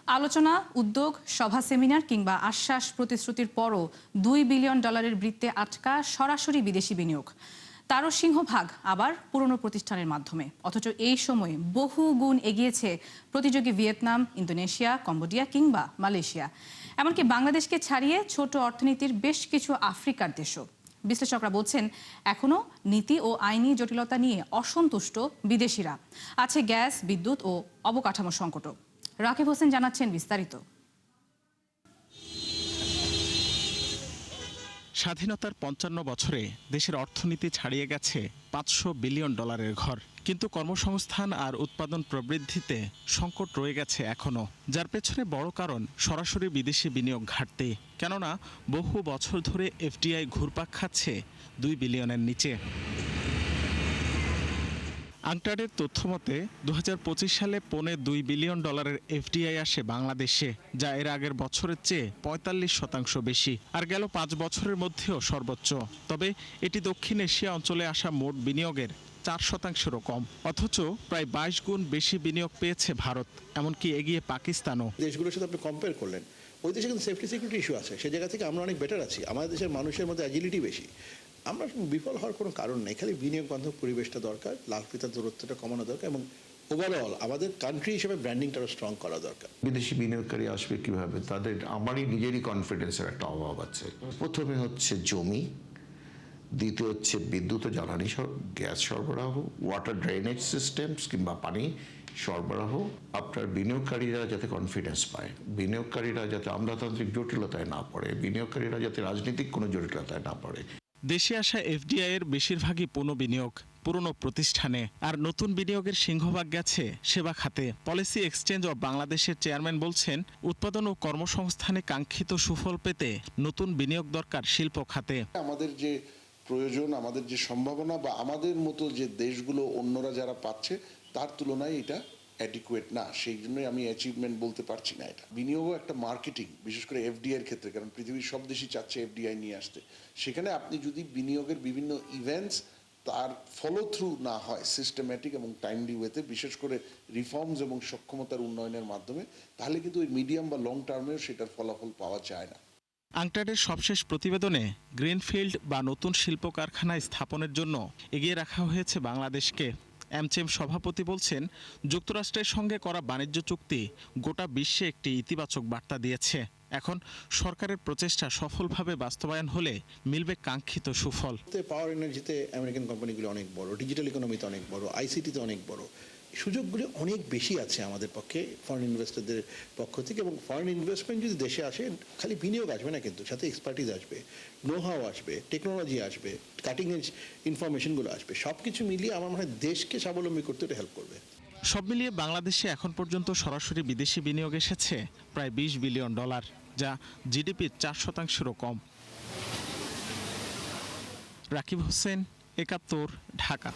আলোচনা, উদ্যোগ, সভা, সেমিনার কিংবা আশ্বাস প্রতিশ্রুতির পরও $2 বিলিয়ন বৃত্তে আটকা সরাসরি বিদেশি বিনিয়োগ। তারও সিংহভাগ আবার পুরনো প্রতিষ্ঠানের মাধ্যমে। অথচ এই সময়ে বহু গুণ এগিয়েছে প্রতিযোগী ভিয়েতনাম, ইন্দোনেশিয়া, কম্বোডিয়া কিংবা মালয়েশিয়া। এমনকি বাংলাদেশকে ছাড়িয়ে ছোট অর্থনীতির বেশ কিছু আফ্রিকার দেশও। বিশ্লেষকরা বলছেন, এখনও নীতি ও আইনি জটিলতা নিয়ে অসন্তুষ্ট বিদেশিরা। আছে গ্যাস, বিদ্যুৎ ও অবকাঠামো সংকটও। রাকিব হোসেন জানাচ্ছেন বিস্তারিত। স্বাধীনতার ৫৫ বছরে দেশের অর্থনীতি ছাড়িয়ে গেছে $500 বিলিয়ন ঘর, কিন্তু কর্মসংস্থান আর উৎপাদন প্রবৃদ্ধিতে সংকট রয়ে গেছে এখনো, যার পেছনে বড় কারণ সরাসরি বিদেশি বিনিয়োগ ঘাটতি। কেননা বহু বছর ধরে এফডিআই ঘুরপাক খাচ্ছে 2 বিলিয়নের নিচে। আংটাডের তথ্য মতে 2025 সালে $2 বিলিয়ন এফডিআই আসে বাংলাদেশে, যা এর আগের বছরের চেয়ে 45% বেশি, আর গেল 5 বছরের মধ্যেও সর্বোচ্চ। তবে এটি দক্ষিণ এশিয়া অঞ্চলে আসা মোট বিনিয়োগের 4%-রও কম। অথচ প্রায় 22 গুণ বেশি বিনিয়োগ পেয়েছে ভারত, এমনকি এগিয়ে পাকিস্তানও। দেশগুলোর সাথে আপনি কম্পেয়ার করলেন, ওই দেশে কিন্তু সেফটি সিকিউরিটি ইস্যু আছে, সেই জায়গা থেকে আমরা অনেক বেটার আছি। আমাদের দেশের মানুষের মধ্যে অ্যাজিলিটি বেশি। আমরা বিফল হওয়ার কোনো কারণ নেই, খালি বিনিয়োগ বান্ধব পরিবেশটা দরকার, লাল ফিতার দূরত্বটা কমানো দরকার, এবং ওভারঅল আমাদের কান্ট্রি হিসেবে ব্র্যান্ডিংটা স্ট্রং করা দরকার। বিদেশি বিনিয়োগকারী আসবে কিভাবে? তাদের আমারই নিজেরই কনফিডেন্সের একটা অভাব আছে। প্রথমে হচ্ছে জমি, দ্বিতীয় হচ্ছে বিদ্যুৎ ও জ্বালানি গ্যাস সরবরাহ, ওয়াটার ড্রেনেজ সিস্টেমস কিংবা পানি সরবরাহ। আপনার বিনিয়োগকারীরা যাতে কনফিডেন্স পায়, বিনিয়োগকারীরা যাতে আমলাতান্ত্রিক জটিলতায় না পড়ে, বিনিয়োগকারীরা যাতে রাজনৈতিক কোনো জটিলতায় না পড়ে। দেশে আসা এফডিআই এর বেশিরভাগই পুনঃবিনিয়োগ পুরনো প্রতিষ্ঠানে, আর নতুন বিনিয়োগের সিংহভাগ গেছে সেবা খাতে। পলিসি এক্সচেঞ্জ অব বাংলাদেশের চেয়ারম্যান বলছেন, উৎপাদন ও কর্মসংস্থানে কাঙ্ক্ষিত সুফল পেতে নতুন বিনিয়োগ দরকার শিল্প খাতে। আমাদের যে প্রয়োজন, আমাদের যে সম্ভাবনা, বা আমাদের মতো যে দেশগুলো অন্যরা যারা পাচ্ছে তার তুলনায় এটা অ্যাডিকুয়েট না, সেই জন্যই আমি অ্যাচিভমেন্ট বলতে পারছি না। এটা বিনিয়োগও একটা মার্কেটিং, বিশেষ করে এফডিআই এর ক্ষেত্রে, কারণ পৃথিবীর সব দেশই চাচ্ছে এফডিআই নিয়ে আসতে। সেখানে আপনি যদি বিনিয়োগের বিভিন্ন ইভেন্টস তার ফলো থ্রু না হয় সিস্টেম্যাটিক এবং টাইমলি ওয়েতে, বিশেষ করে রিফর্মস এবং সক্ষমতার উন্নয়নের মাধ্যমে, তাহলে কিন্তু ওই মিডিয়াম বা লং টার্মেও সেটার ফলাফল পাওয়া যায় না। আংটাডের সবশেষ প্রতিবেদনে গ্রিনফিল্ড বা নতুন শিল্প কারখানা স্থাপনের জন্য এগিয়ে রাখা হয়েছে বাংলাদেশকে। অ্যামচেম সভাপতি বলছেন, যুক্তরাষ্ট্রের সঙ্গে করা বাণিজ্য চুক্তি গোটা বিশ্বে একটি ইতিবাচক বার্তা দিয়েছে। এখন সরকারের প্রচেষ্টা সফলভাবে বাস্তবায়ন হলে মিলবে কাঙ্ক্ষিত সুফল। পাওয়ার এনার্জিতে আমেরিকান কোম্পানিগুলো অনেক বড়, ডিজিটাল ইকোনমিতে অনেক বড়, আইসিটিতে অনেক বড়, সুযোগগুলি অনেক বেশি আছে আমাদের পক্ষে ফরেন ইনভেস্টরদের পক্ষ থেকে। এবং ফরেন ইনভেস্টমেন্ট যদি দেশে আসে, খালি বিনিয়োগ আসবে না, কিন্তু সাথে এক্সপার্টিজ আসবে, নো হাউ আসবে, টেকনোলজি আসবে, কাটিং এজ ইনফরমেশনগুলো আসবে। সব কিছু মিলিয়ে আমার মনে হয় দেশকে স্বাবলম্বী করতে এটা হেল্প করবে। সব মিলিয়ে বাংলাদেশে এখন পর্যন্ত সরাসরি বিদেশি বিনিয়োগ এসেছে প্রায় $20 বিলিয়ন, যা জিডিপির 4%-রও কম। রাকিব হোসেন, 71, ঢাকা।